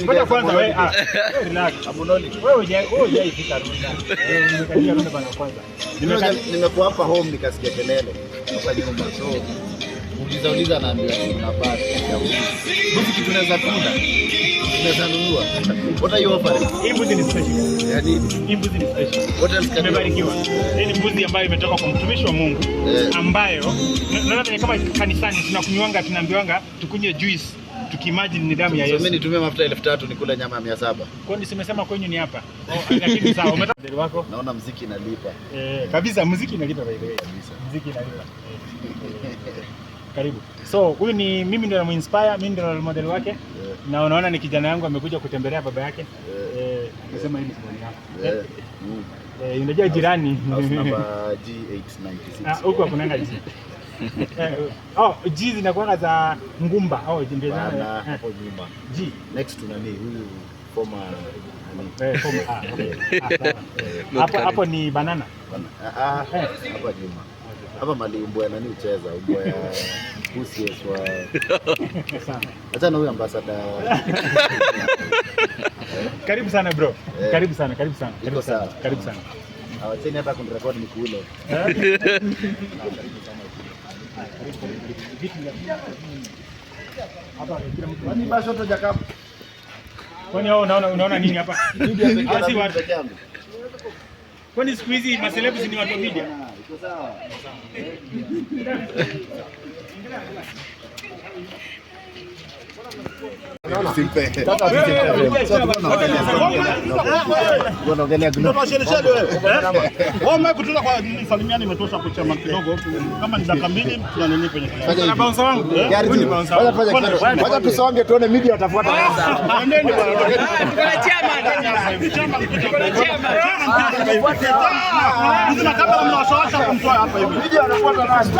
Ngoja kwanza wewe relax. Abunoni. Wewe hujaifika Runda. Nimekalia Runda bana kwanza. Nimekuwa hapa home nikasikia kelele. Hapa nyumba. So uliza naambiwa kuna basi. Mbuzi kitu tunaweza kula. Tunaweza nunua. What are you offering? Hii mbuzi ni special. Yaani hii mbuzi ni special. What else can you? Nimebarikiwa. Hii ni mbuzi ambayo imetoka kwa mtumishi wa Mungu ambayo naona kama kanisani tunakunywanga tunaambiwanga tukunywe juice. Tukimagine ni damu ya Yesu. Mimi nitumie mafuta 3000 nikule nyama ya 700. Kwani simesema kwenyu ni hapa? Lakini sawa, umetoka wako. Naona muziki inalipa. Kabisa muziki inalipa by the way. Kabisa. Muziki inalipa. Karibu. So, huyu ni mimi ndio namuinspire, mimi ndio role model wake. Na unaona ni kijana yangu amekuja kutembelea baba yake. Nasema hii ni siboni yako. Unajua jirani. Namba G896. Huko hakunanga G. G zinakuwa za ngumba jimbezana hapo nyuma. G Next to nani huyu former hapo ni banana. Hapa nyuma. Hapa mali mbwa nani ucheza mbwa ya Pusies wa acha na huyu ambassador. Karibu sana bro. Karibu sana. Karibu sana. Hawacheni hata kunirecord nikule. Kwani basi watu hajakaa. Kwani unaona nini hapa? Si watu. Kwani siku hizi macelebrity ni watu wa media? Iko sawa. Kutoka kwa salimiani imetosha kuchema kidogo kama ni dakika 2 tunanini kwenye na bouncer wangu. Wacha tusonge tuone media watafuata. Nendeni bwana. Kuna kama mnawashawisha kumtoa hapa hivi. Media wanafuata nani?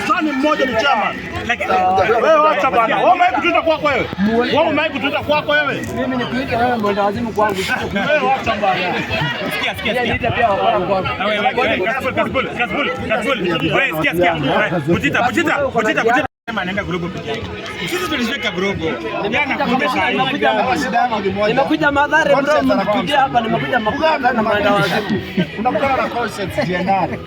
Sani mmoja ni chama. Wewe wacha bana. Wewe umeikutuita kwako wewe. Mimi nikuita wewe mwenda wazimu kwangu. Wewe wacha bana. Sikia. Niita pia wakora kwangu. Wewe sikia. Butita. Anaenda grobo peke yake. Sisi tulishika grobo. Nimekuja madhara bro, mkuja hapa nimekuja makuta na mwenda wazimu. Unakutana na concepts jiandani.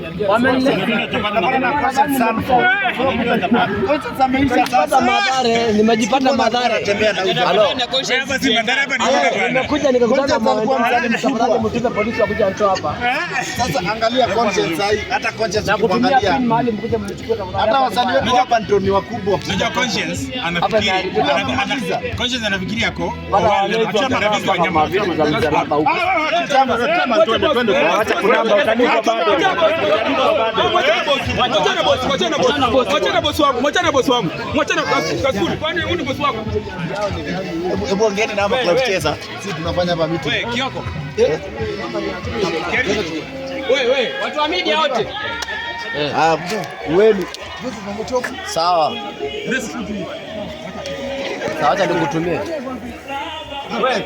Sasa madhara, nimejipata madhara. Halo. Nimekuja nikakutana na madhara, mtafadhali mtupe polisi wakuja nitoa hapa. Sasa angalia concepts hii, hata concepts ukiangalia. Mahali mkuja mnichukue tafadhali. Hata wasanii wetu hapa ndio ni wakubwa. Unajua conscience anafikiria yako acha marafiki wa nyama vitu za msalaba huko. Acha kunamba utanipa bado. Mwachana boss wangu. Mwachana kasuli. Kwani huyu ni boss wako? Hebu ongeeni na hapa club cheza. Sisi tunafanya hapa meeting. Wewe Kioko. Wewe watu wa media wote. Wewe Sawa. Sawa, acha nikutumie. Wewe.